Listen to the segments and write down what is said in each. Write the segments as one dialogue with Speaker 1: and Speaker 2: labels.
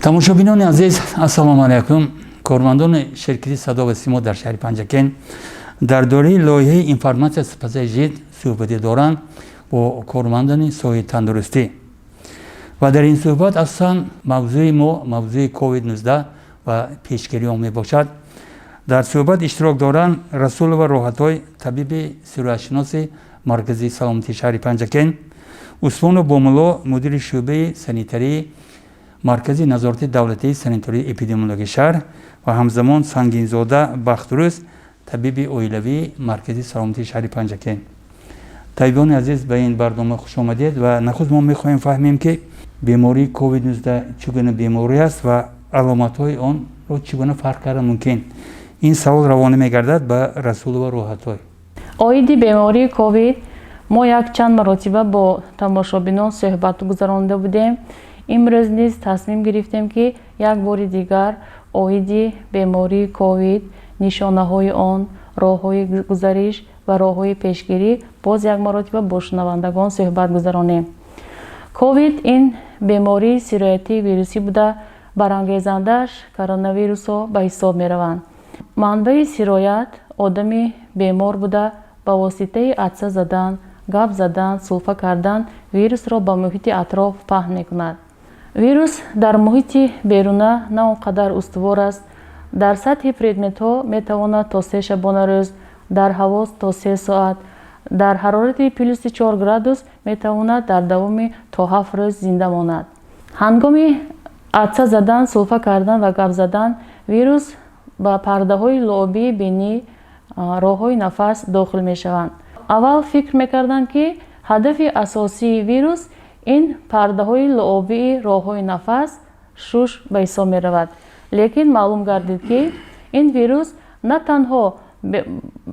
Speaker 1: тамошобинони азиз, ассалому алайкум. Кормандони ширкати Садо ва Симо дар шаҳри Панҷакен дар дораи лоиҳаи информатсия сипасаи ЖИД суҳбатӣ доранд бо кормандони соҳаи тандурустӣ. ва дар ин суҳбат асосан мавзӯи мо мавзӯи COVID-19 ва пешгирӣ он мебошад. дар суҳбат иштирок доранд Расулова Роҳатой, табиби сироятшиноси маркази саломатии шаҳри Панҷакен, Усмонов Бомулло, мудири шӯъбаи санитарии маркази назорати давлатии санитарии эпидемиологии шаҳр ва ҳамзамон Сангинзода Бахтрӯз, табиби оилавии маркази саломатии шаҳри Панҷакен. табибони азиз, ба ин барнома хуш омадед ва нахуд мо мехоҳем фаҳмем ки бемории COVID-19 чӣ гуна беморӣ аст ва аломатҳои онро чӣ гуна фарқ карда мумкин. ин савол равона мегардад ба Расулова Роҳатой.
Speaker 2: оиди бемории ковид мо як чанд маротиба бо тамошобинон суҳбат гузаронида будем. имрӯз низ тасмим гирифтем ки як бори дигар оиди бемории ковид, нишонаҳои он, роҳҳои гузариш ва роҳҳои пешгирӣ боз як маротиба бо шунавандагон суҳбат гузаронем. ковид ин бемории сироятии вирусӣ буда барангезандааш коронавирусҳо ба ҳисоб мераванд. манбаи сироят одами бемор буда ба воситаи атса задан, гап задан, сулфа кардан вирусро ба муҳити атроф паҳн мекунад. вирус дар муҳити беруна на он қадар устувор аст. дар сатҳи предметҳо метавонад то 3 шабона рӯз, дар ҳаво то 3 соат, дар ҳарорати плюси 4 градус метавонад дар давоми то 7 рӯз зинда монад. ҳангоми атса задан, сулфа кардан ва гап задан вирус ба пардаҳои луобии бинӣ, роҳҳои нафас дохил мешаванд. аввал фикр мекарданд ки ҳадафи асосии вирус ин пардаҳои луобии роҳҳои нафас шуш ба ҳисоб меравад. лекин маълум гардид ки ин вирус на танҳо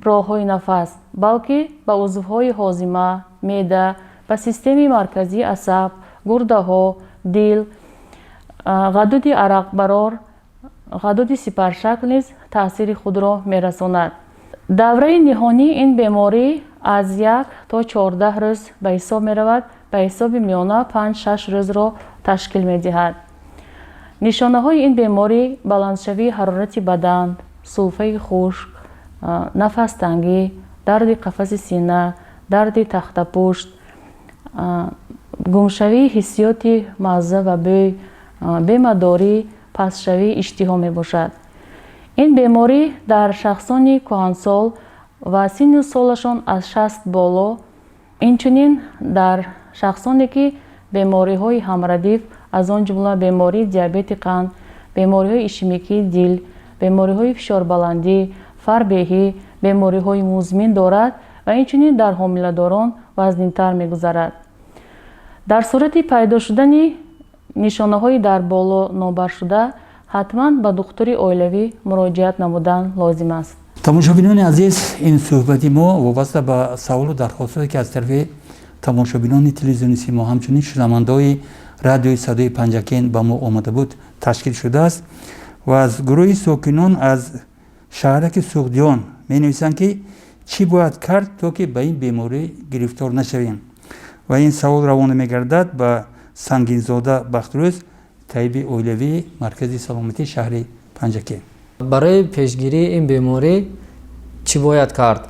Speaker 2: роҳҳои нафас, балки ба узвҳои ҳозима, меъда, ба системаи марказии асаб, гурдаҳо, дил, ғадуди арақбарор, ғадуди сипаршакл низ таъсири худро мерасонад. давраи ниҳонии ин беморӣ аз 1 то 14 рӯз ба ҳисоб меравад, ба ҳисоби миёна 5-6 рӯзро ташкил медиҳад. нишонаҳои ин беморӣ баландшавии ҳарорати бадан, сулфаи хушк, нафастангӣ, дарди қафаси сина, дарди тахтапушт, гумшавии ҳиссиёти мазза ва бӯй, бемадорӣ, пастшавии иштиҳо мебошад. ин беморӣ дар шахсони кӯҳансол ва синну солашон аз 60 боло, инчунин дар шахсоне ки бемориҳои ҳамрадиф аз он ҷумла бемории диабети қанд, бемориҳои ишемикии дил, бемориҳои фишорбаландӣ, фарбеҳӣ, бемориҳои музмин дорад ва инчунин дар ҳомиладорон вазнинтар мегузарад. дар сурати пайдо шудани нишонаҳои дар боло нобаршуда ҳатман ба духтури оилавӣ муроҷиат намудан лозим аст.
Speaker 1: тамошобинони азиз, ин суҳбати мо вобаста ба саволу дархостҳое ки аз тарафи тамошобинони телевизиони Симо ҳамчунин шунавандаҳои радиои Садои Панҷакен ба мо омада буд ташкил шудааст ва аз гурӯҳи сокинон аз шаҳраки Суғдиён менависанд ки чӣ бояд кард то ки ба ин беморӣ гирифтор нашавем. ва ин савол равона мегардад ба Сангинзода Бахтрӯз, табиби оилавии маркази саломатии шаҳри Панҷакен.
Speaker 3: барои пешгирии ин беморӣ чӣ бояд кард?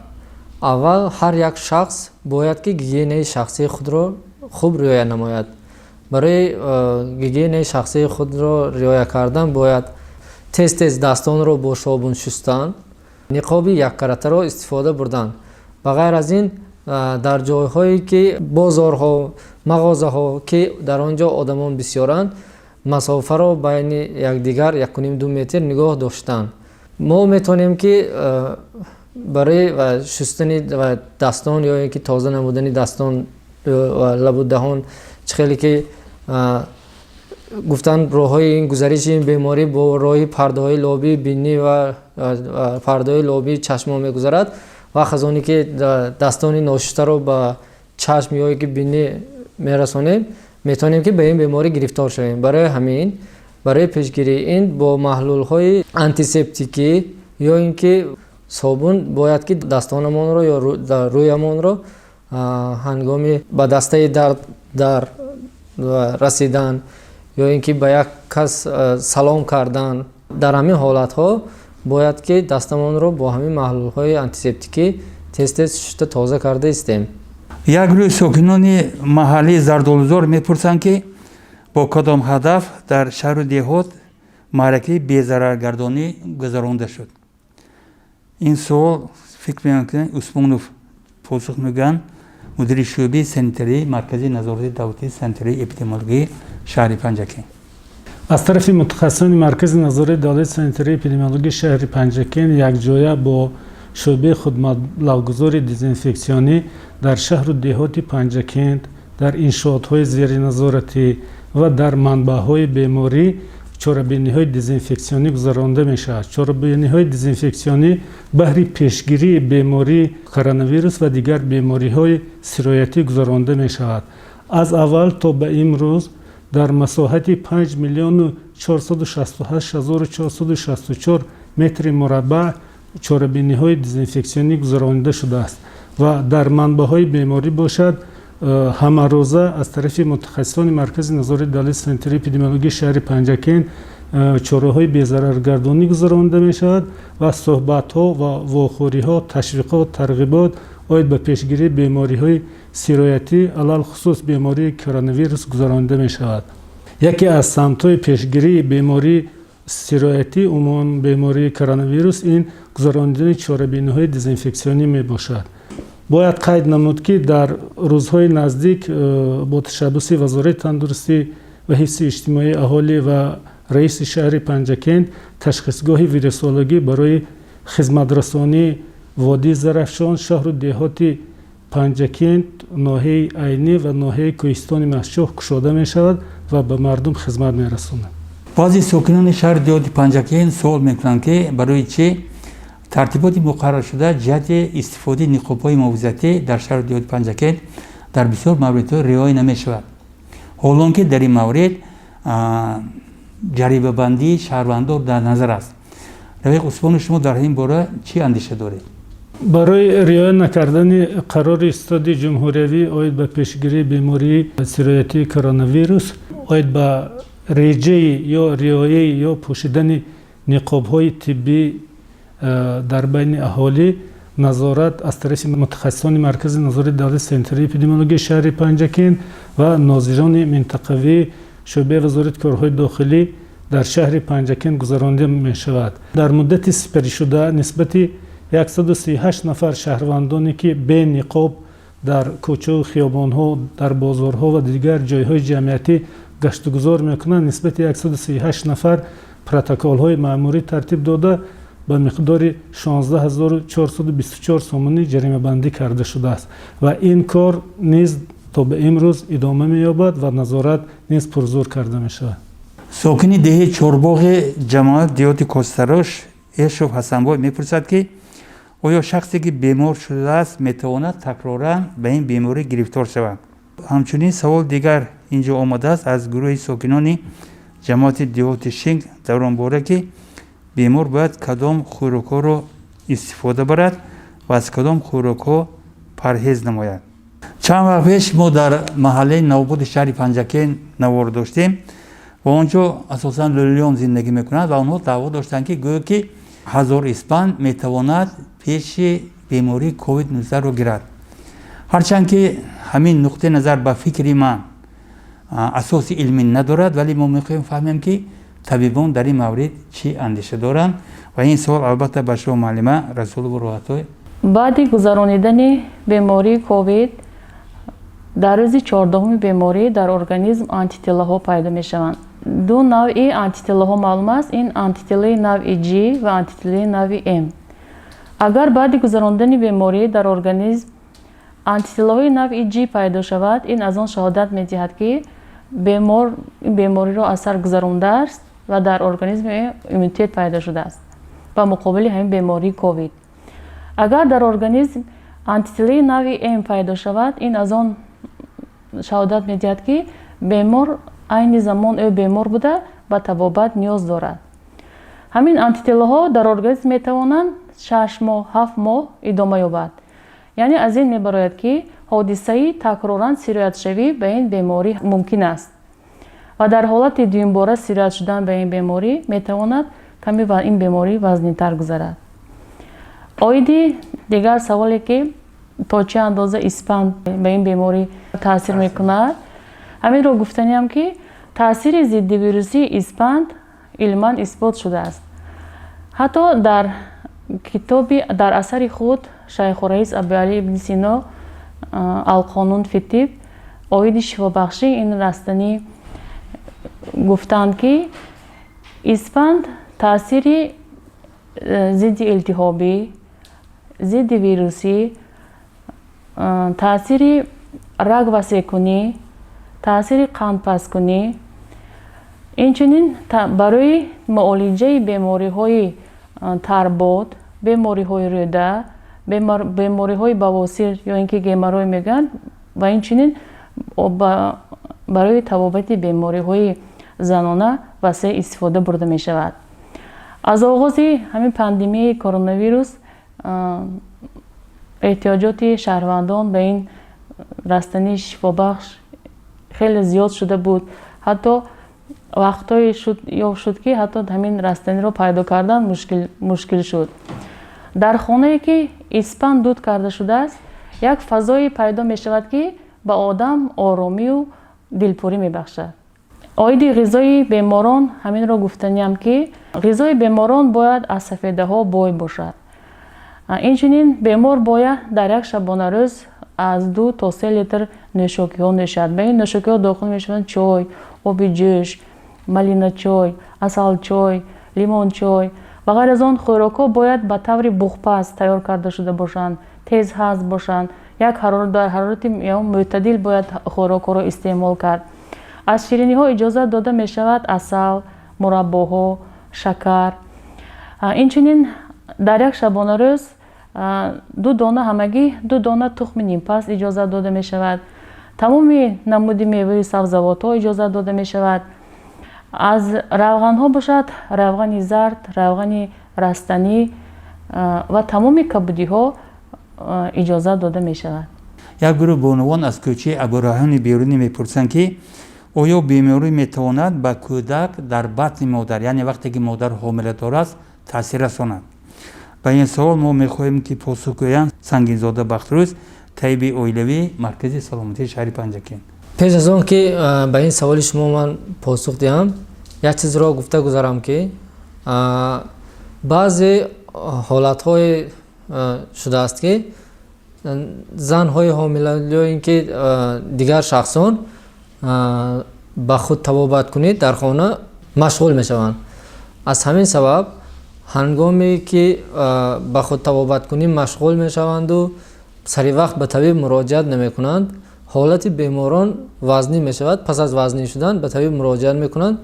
Speaker 3: аввал ҳар як шахс бояд ки гигиенаи шахсии худро хуб риоя намояд. барои гигиенаи шахсии худро риоя кардан бояд тез дастонро бо шобун шустан, ниқоби яккаратаро истифода бурдан. ба ғайр аз ин дар ҷойҳое ки бозорҳо, мағозаҳо ки дар он ҷо одамон бисёранд, масофаро байни якдигар 1.5-2 метр нигоҳ доштан. мо метавонем ки барои шустани дастон ё ин ки тоза намудани дастон ва лабу даҳон чӣ хеле ки гуфтан роҳҳои ин гузариши ин беморӣ бо роҳи пардаҳои луобии бинӣ ва пардаҳои луобии чашмо мегузарад. вақт аз оне ки dastoни ношустаро ба чашм ё ки бинӣ мерасонем, метавонем ки ба ин беморӣ гирифтор шавем. барои ҳамин, барои пешгирии ин бо маҳлулҳои антисептикӣ ё ин ки собун бояд ки дастонамонро ё рӯямонро ҳангоми ба дастаи дард дар расидан ё ин ки ба як кас салом кардан. Дар ҳамин ҳолатҳо бояд ки дастамонро бо ҳамин маҳлулҳои антисептикӣ тез шушта тоза карда истем.
Speaker 1: як рӯз сокинони маҳаллии Зардолузор мепурсанд ки бо кадом ҳадаф дар шаҳру деҳот маъракаи безараргардонӣ гузаронда шуд. ин суол фикр мекунам ки Усмонов посух мегӯянд, мудири шӯъбаи санитарии маркази назорати давлатии санитарии эпидемиологии шаҳри Панҷакен.
Speaker 4: аз тарафи мутахассисони маркази назорати давлати санитарии эпидемиологии шаҳри Панҷакен якҷоя бо шӯъбаи худматлабгузори дезинфексионӣ дар шаҳру деҳоти Панҷакент, дар иншоотҳои зериназоратӣ ва дар манбаъҳои беморӣ чорабиниҳои дезинфексионӣ гузаронда мешавад. Чорабиниҳои дезинфексионӣ баҳри пешгирии бемории коронавирус ва дигар бемориҳои сироятӣ гузаронда мешавад. аз аввал то ба имрӯз дар масоҳати 5 миллиону 468 ҳазору 464 метри мураббаъ чорабиниҳои дезинфексионӣ гузаронида шудааст ва дар манбаъҳои беморӣ бошад ҳамарӯза аз тарафи мутахассисони маркази назорати давлати санитарии эпидемиологии шаҳри Панҷакен чораҳои безараргардонӣ гузаронида мешавад ва суҳбатҳо ва вохӯриҳо, ташвиқот, тарғибот оид ба пешгирии бемориҳои сироятӣ, алалхусус бемории коронавирус гузаронида мешавад. яке аз самтҳои пешгирии бемории сироятӣ, умуман бемории коронавирус, ин гузарондани чорабиниҳои дезинфексионӣ мебошад. бояд қайд намуд ки дар рӯзҳои наздик бо ташаббуси вазорати тандурустӣ ва ҳифзи иҷтимоии аҳолӣ ва раиси шаҳри Панҷакен ташхисгоҳи вирусологӣ барои хизматрасонии водии Зарафшон, шаҳру деҳоти Панҷакент, ноҳияи Айнӣ ва ноҳияи Кӯҳистони Махчӯҳ кушода мешавад ва ба мардум хизмат мерасонад.
Speaker 1: баъзе сокинони шаҳри деҳоти Панҷакен суол мекунанд ки барои чӣ тартиботи муқарраршуда ҷиҳати истифодаи ниқобҳои муҳофизатӣ дар шаҳри деҳоти Панҷакен дар бисёр мавридҳо риоя намешавад, ҳолон ки дар ин маврид ҷаримабандии шаҳрвандон дар назар аст. равиқ Усмонов, шумо дар ин бора чӣ андеша доред?
Speaker 4: барои риоя накардани қарори истоди ҷумҳуриявӣ оид ба пешгирии бемории сироятии коронавирус, оид ба реҷаи ё риояи ё пӯшидани ниқобҳои тиббӣ дар байни аҳолӣ, назорат аз тарафи мутахассисони маркази назорати давлати санитарии эпидемиологии шаҳри Панҷакен ва нозирони минтақавии шӯъбаи вазорати корҳои дохилӣ дар шаҳри Панҷакен гузаронида мешавад. дар муддати сипаришуда нисбати 138 нафар шаҳрвандоне ки бе ниқоб дар кӯчаву хиёбонҳо, дар бозорҳо ва дигар ҷойҳои ҷамъиятӣ гаштугузор мекунанд, нисбати 138 нафар протоколҳои маъмурӣ тартиб дода ба миқдори 16424 сомонӣ ҷаримабандӣ карда шудааст ва ин кор низ то ба имрӯз идома меёбад ва назорат низ пурзур карда мешавад.
Speaker 1: сокини деҳаи Чорбоғи ҷамоат деҳоти Костарош Эшов Ҳасанбой мепурсад ки оё шахсе ки бемор шудааст метавонад такроран ба ин беморӣ гирифтор шавад? ҳамчунин савол дигар инҷо омадааст аз гурӯҳи сокинони ҷамоати деҳоти Шинг дар он бора ки бемор бояд кадом хӯрокҳоро истифода барад ва аз кадом хӯрокҳо парҳез намояд. чанд вақт пеш мо дар маҳаллаи навободи шаҳри Панҷакен навор доштем ва он ҷо асосан лӯлиён зиндагӣ мекунанд ва онҳо даъво доштанд ки гӯё ки ҳазор испан метавонад пеши бемории COVID-19ро гирад. ҳарчанд ки ҳамин нуқтаи назар ба фикри ман асоси илмӣ надорад, вале мо мехоҳем фаҳмем ки табибон дар ин маврид чӣ андеша доранд ва ин savol албатта ба шумо муаллима Расулова Рӯҳатой.
Speaker 2: баъди гузаронидани бемории ковид дар рӯзи 14 беморӣ дар организм антителаҳо пайдо мешаванд. ду навъи антителаҳо маълум аст. ин антителаи навъи G ва антителаи навъи M. агар баъди гузаронидани беморӣ дар организм антителаҳои навъи G пайдо шавад, ин аз он шаҳодат медиҳад ки бемор бемориро аз сар гузарондааст ва дар организм иммунитет пайдо шудааст ба муқобили ҳамин бемории ковид. агар дар организм антителаи навъи M пайдо шавад, ин аз он шаҳодат медиҳад ки бемор айни замон ӯ бемор буда ба табобат ниёз дорад. ҳамин антителаҳо дар организм метавонанд 6 моҳ 7 моҳ идома ёбад. яъне аз ин мебарояд ки ҳодисаи такроран сироятшавӣ ба ин беморӣ мумкин аст. ва дар ҳолати дуюмбора сироят шудан ба ин беморӣ метавонад каме ин беморӣ вазнинтар гузарад. оиди дигар саволе ки то чӣ андоза испанд ба ин беморӣ таъсир мекунад, ҳаминро гуфтаниам ки таъсири зиддивирусии испанд илман исбот шудааст. ҳатто дар китоби дар асари худ шайху раис абуалӣ ибни сино алқонун фи тиб оиди шифобахшӣ ин растанӣ гуфтанд ки испанд таъсири зидди илтиҳобӣ, зидди вирусӣ, таъсири раг васеъкунӣ, таъсири қандпасткунӣ, инчунин барои муолиҷаи бемориҳои тарбод, бемориҳои рӯда, бемориҳои бавосир ё ин ки геморрой мегӯянд ва инчунин барои табобати бемориҳои занона васеъ истифода бурда мешавад. аз оғози ҳамин пандемияи коронавирус эҳтиёҷоти шаҳрвандон ба ин растании шифобахш хеле зиёд шуда буд. ҳатто вақтҳое шуд ки ҳатто ҳамин растаниро пайдо кардан мушкил шуд. дар хонае ки испанд дуд карда шудааст, як фазое пайдо мешавад ки ба одам оромию дилпурӣ мебахшад. оиди ғизои беморон ҳаминро гуфтаниам ки ғизои беморон бояд аз сафедаҳо бой бошад. инчунин бемор бояд дар як шабонарӯз аз 2 то 3 литр нӯшокиҳо нӯшад. ба ин нӯшокиҳо дохил мешаванд чой, оби ҷӯш, малиначой, асалчой, лимончой ва ғайр аз он хӯрокҳо бояд ба таври буғпаз тайёр карда шуда бошанд, тезҳазм бошанд. як дар ҳарорати мӯътадил бояд хӯрокҳоро истеъмол кард. аз шириниҳо иҷозат дода мешавад асал, мураббоҳо, шакар. инчунин дар як шабонарӯз 2 дона ҳамагӣ 2 дона тухми нимпаст иҷозат дода мешавад. тамоми намуди меваи сабзавотҳо иҷозат дода мешавад. аз равғанҳо бошад равғани зард, равғани растанӣ ва тамоми кабудиҳо иҷозат дода мешавад.
Speaker 1: як гурӯҳ бонувон аз кӯчаи абураҳони берунӣ мепурсанд ки оё беморӣ метавонад ба кӯдак дар батни модар, яъне вақте ки модар ҳомиладор аст, таъсир расонад? ба ин савол мо мехоҳем ки посух гӯянд сангинзода бахтрӯз, табиби оилавии маркази саломатии шаҳри Панҷакент.
Speaker 3: пеш аз он ки ба ин саволи шумо ман посух диҳам, як чизро гуфта гузарам ки баъзе ҳолатҳое шудааст ки занҳои ҳомила ё ин ки дигар шахсон ба худ табобат кунид дар хона машғул мешаванд. аз ҳамин сабаб ҳангоме ки ба худ табобаткунӣ машғул мешаванду сари вақт ба табиб муроҷиат намекунанд, ҳолати беморон вазнӣ мешавад. пас аз вазнӣ шудан ба табиб муроҷиат мекунанд,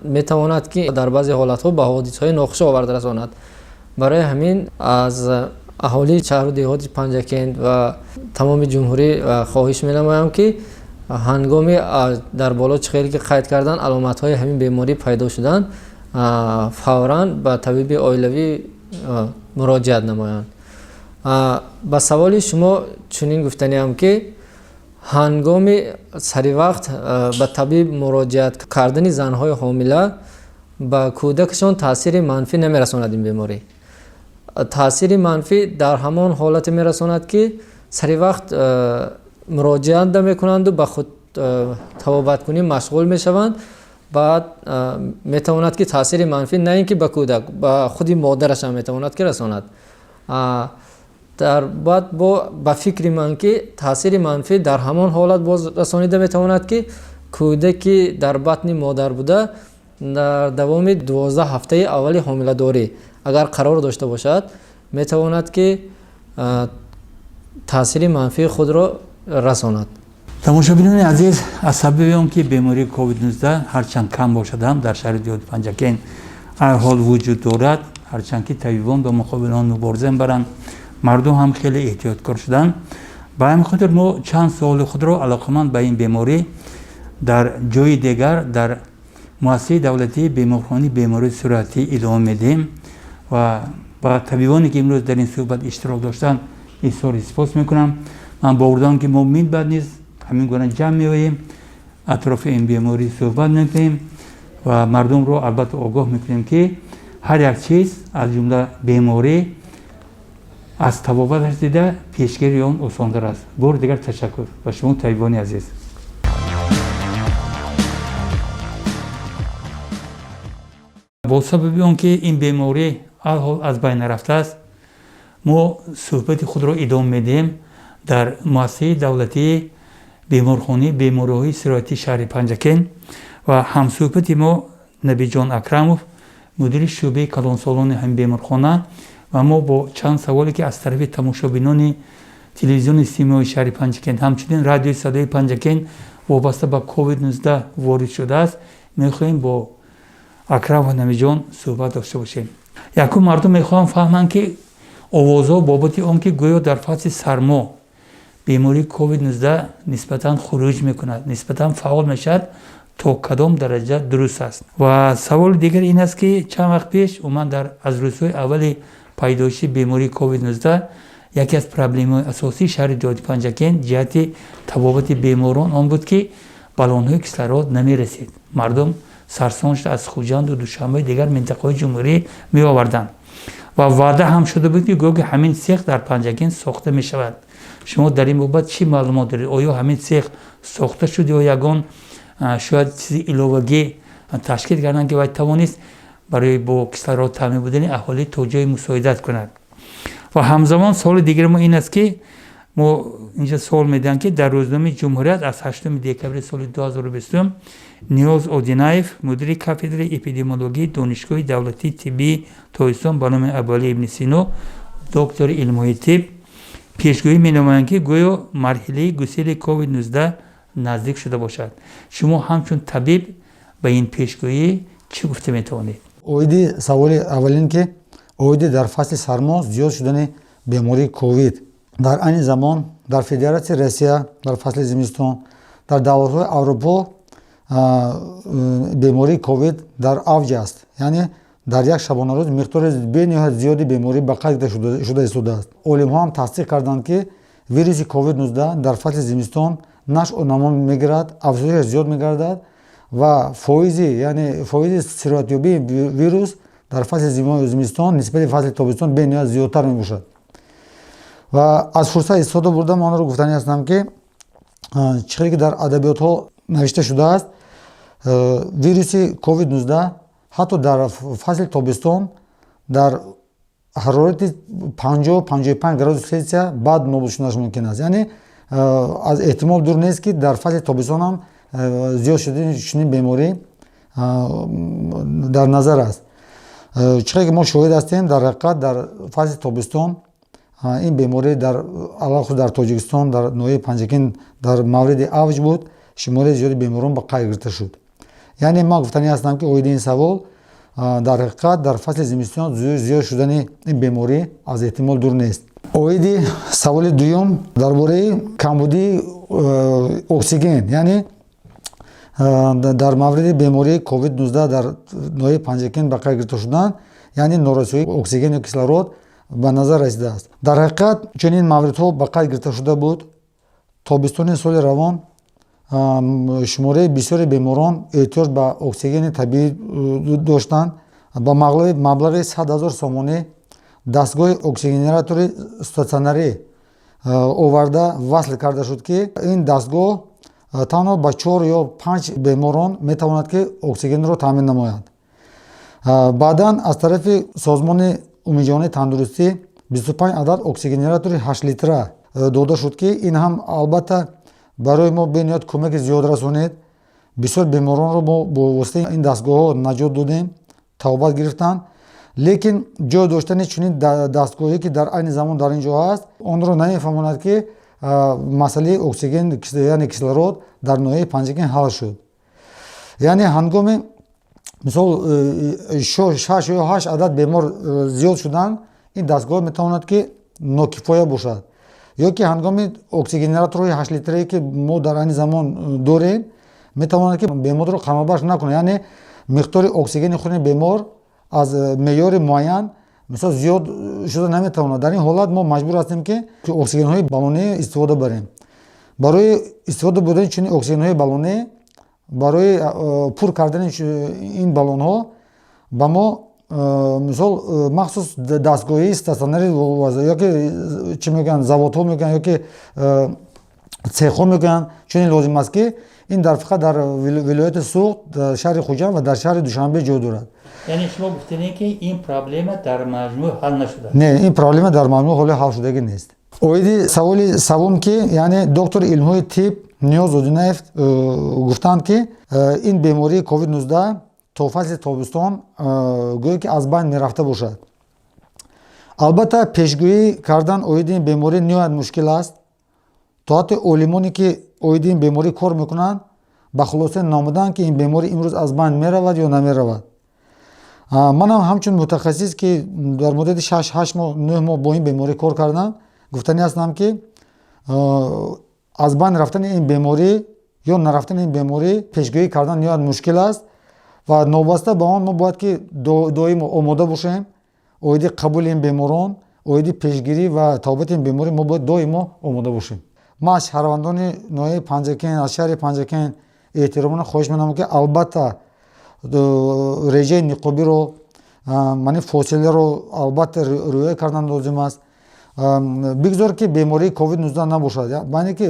Speaker 3: метавонад ки дар баъзе ҳолатҳо ба ҳодисаҳои нохуш оварда расонад. барои ҳамин аз аҳолии шаҳру деҳоти Панҷакент ва тамоми ҷумҳурӣ хоҳиш менамоям ки ҳангоми дар боло чихеле ки қайд кардан аломатҳои ҳамин беморӣ пайдо шудан, фавран ба табиби оилавӣ муроҷиат намоянд. ба саволи шумо чунин гуфтаниам ки ҳангоми сари вақт ба табиб муроҷиат кардани занҳои ҳомила ба кӯдакашон таъсири манфӣ намерасонад ин беморӣ. таъсири манфӣ дар ҳамон ҳолате мерасонад ки сари вақт муроҷиат мекунанду ба худ табобаткунӣ машғул мешаванд. баъд метавонад ки таъсири манфӣ на ин ки ба кӯдак, ба худи модараш ҳам метавонад ки расонад. баъд ба фикри ман ки таъсири манфӣ дар ҳамон ҳолат боз расонида метавонад ки кӯдаки дар батни модар буда дар давоми 12 ҳафтаи аввали ҳомиладорӣ агар қарор дошта бошад, метавонад ки таъсири манфии худро расонад.
Speaker 1: тамошобинони азиз, аз сабаби он ки бемории COVID-19 ҳарчанд кам бошадам дар шаҳри деҳоти Панҷакент ҳол вуҷуд дорад, ҳарчанд ки табибон ба муқобили он мубориза мебаранд, мардум ҳам хеле эҳтиёткор шуданд. ба ҳамин хотир мо чанд суоли худро алоқаманд ба ин беморӣ дар ҷои дигар дар муассисаи давлатии беморхонаи бемории суръатӣ идома медиҳем ва ба табибоне ки имрӯз дар ин суҳбат иштирок доштанд изҳори сипос мекунам. ман бовардорам ки мо минбаъд низ ҳамин гуна ҷамъ меоем اطراف این بیماری صحبت میکنیم و مردم رو البته آگاه میکنیم که هر یک چیز از جمله بیماری از تبابتش دیده پیشگیری آن آسان‌تر است. بار دیگر تشکر و شما طیبانی عزیز. با سبب آنکه این بیماری الحال از بین رفته است، ما صحبت خود را ادامه میدیم در مؤسسه دولتی بیمارخانه بیماری‌های سرایتی شهر پنجکن و همصحبت ما نبی جان اکرمов مدیر شعبه کلانسالان هم بیمارخانه و ما با چند سوالی که از طرف تماشابینان تلویزیون سیمای شهر پنجکن همچنین رادیو صدای پنجکن وابسته به کووید 19 وارد شده است میخواهیم با اکرم و نبی جان صحبت داشته باشیم. یکم مردم میخواهم فهمند که آوازها بابت آنکه گویا در فصل سرما بیماری کووید 19 نسبتاً خروج میکند، نسبتاً فعال میشد، تا کدام درجه درست است. و سوال دیگر این است که چند وقت پیش اومد در از روزهای اول پیدایش بیماری کووید 19 یکی از پرابلم‌های اساسی شهر جاده پنجکن جهت تبابت بیماران آن بود که بالون‌های کیسلرود نمی‌رسید. مردم سرسانش از خوجند و دوشنبه دیگر منطقه‌های جمهوری می‌آوردند و وعده هم شده بود که گویا همین سیخ در پنجکن ساخته می‌شود. شما در این بابت چی معلومات دارید؟ آیا همین سیخ ساخته شده یا یگان شاید چیزی علاوه‌ای تشکیل کردن که باید توانست برای با کیسلرود تامین بودن اهالی تا جای مساعدت کند؟ و همزمان سوال دیگر ما این است که ما اینجا سوال میدن که در روزنامه جمهوریت از 8 دکتر سال 2020 نیاز اودینایف مدیر کاتدر اپیدمیولوژی دانشگاه دولتی طبی تایستان به نام ابوعلی ابن سینا دکتر علمی طب پیشگویی می‌نمایند که گویا مرحله گسیل کووید 19 نزدیک شده باشد. شما همچون طبیب به این پیشگویی چی گفته میتوانید؟
Speaker 5: اویدی سوال اولین که اویدی در فصل سرما زیاد شدن بیماری کووید در این زمان در فدراسیون روسیه در فصل زمستان در دولت‌های اروپا بیماری کووید در اوج است. یعنی در یک شبانه روز مقدار بسیار زیادی بیماری به قید شده است. علم‌ها هم تصدیق کردند که ویروس کووید 19 در فصل زمستان نشأ و نما می‌گیرد، افزایش زیاد می‌گردد و فایز سرایتیابی ویروس در فصل زمستان نسبت به فصل تابستان بسیار زیادتر می‌باشد. و از فرصت استفاده بردم آن را گفتنی هستم که چیزی که در ادبیات‌ها نوشته شده است ویروس کووید 19 حتی در فصل تابستان در حرارت 50-55 گراد سلسیوس بعد نابود شدنش ممکن است. یعنی از احتمال دور نیست که در فصل تابستان هم زیاد شدن بیماری در نظر است. چیزی که ما شاهد هستیم در حقیقت در فصل تابستان این بیماری در علاوه در تاجیکستان در نوع پنجکن در مورد اوج بود، شمار زیادی بیماران به قید گرفته شد. یعنی ما گفتنی هستم که اوید این سوال در حقیقت در فصل زمستان زیاد شدن این بیماری از احتمال دور نیست. اوید سوال دوم درباره کمبودی اکسیژن، یعنی در مورد بیماری کووید 19 در نوع پنجکن به قید گرفته شدن، یعنی نارسایی اکسیژن و کیسلرود به نظر رسیده است. در حقیقت چنین موردها به قید گرفته شده بود. تابستان سال روان شماره بسیاری بیماران احتیاج به اکسیژن طبیعی داشتند. با مبلغ 100,000 سومانی دستگاه اکسیژنراتور استاسیونری آورده وصل کرده شد که این دستگاه تنها با 4 یا 5 بیماران میتواند که اکسیژن را تامین نماید. بعدا از طرف سازمان عمومی جهانی تندرستی 25 عدد اکسیژنراتور 8 لیتره داده شد که این هم البته برای ما بنیاد کمک زیاد رسونید. بسیار بیماران رو ما با واسطه این دستگاه ها نجات دادیم، توبت گرفتن. لیکن جای داشتن چنین دستگاهی که در این زمان در اینجا هست آن رو نمیفهماند که مسئله اکسیژن یعنی کیسلرود در نوع پنجکن حل شد. یعنی هنگام مثال 6 یا 8 عدد بیمار زیاد شدن این دستگاه میتواند که ناکفایه باشد، یا که هنگام اکسیژنراتور 8 لیتری که ما در این زمان داریم میتواند که بیمار رو قرمبخش نکنه. یعنی مقدار اکسیژن خون بیمار از معیار معین مثلا زیاد شده نمیتواند. در این حالت ما مجبور هستیم که اکسیژن های بالونی استفاده بریم. برای استفاده بردن چنین اکسیژن های بالونی барои пур кардани ин баллонҳо ба мо мисол махсус дастгоҳии стационари ёки чӣ мегӯянд заводҳо мегӯянд ёки цехҳо мегӯянд чунин лозим аст ки ин дар фақат дар вилояти суғд дар шаҳри хуҷанд ва дар шаҳри душанбе ҷой дорад.
Speaker 1: یعنی شما گفتین که این پرابلم در مجموع حل نشده.
Speaker 5: не ин проблема дар маъмул ҳоли ҳал шудагӣ нест. оиди саволи савум ки яъне доктори илмҳои тиб ниёз одинаев гуфтанд ки ин бемории covid-19 то фасли тобистон гӯё ки аз байн мерафта бошад. албатта пешгӯӣ кардан оиди ин беморӣ ниҳоят мушкил аст. то ҳатто олимоне ки оиди ин беморӣ кор мекунанд ба хулоса намуданд ки ин беморӣ имрӯз аз байн меравад ё намеравад. манам ҳамчун мутахассис ки дар муддати 6-8 моҳ 9 моҳ бо ин беморӣ кор кардам гуфтанӣ ҳастам ки аз байн рафтани ин беморӣ ё нарафтани ин беморӣ пешгӯӣ кардан ниҳоят мушкил аст ва новаста ба он мо бояд ки доимо омода бошем оиди қабули ин беморон оиди пешгирӣ ва тавбати ин беморӣ мо бояд доимо омода бошем. ман аз шаҳрвандони ноҳияи Панҷакен аз шаҳри Панҷакен эҳтиромона хоҳиш менамам ки албатта реҷаи ниқобиро мани фосиларо албатта риоя кардан лозим аст. бигзор ки бемории covid-19 набошад мане ки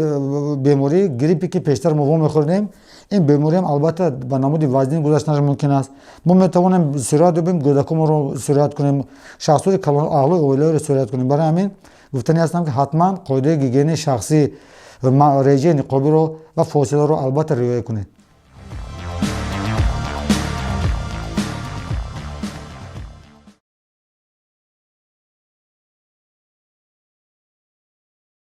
Speaker 5: бемории гриппе ки пештар мо вомехӯрдем ин бемориам албатта ба намуди вазнин гузаштанаш мумкин аст. мо метавонем сироят ёбем кӯдаконро сироят кунем шахсои аълои оиларо сироят кунем. барои ҳамин гуфтанӣ ҳастам ки ҳатман қоидаи гигиенаи шахсӣ реҷаи ниқобиро ва фосиларо албатта риоя кунед.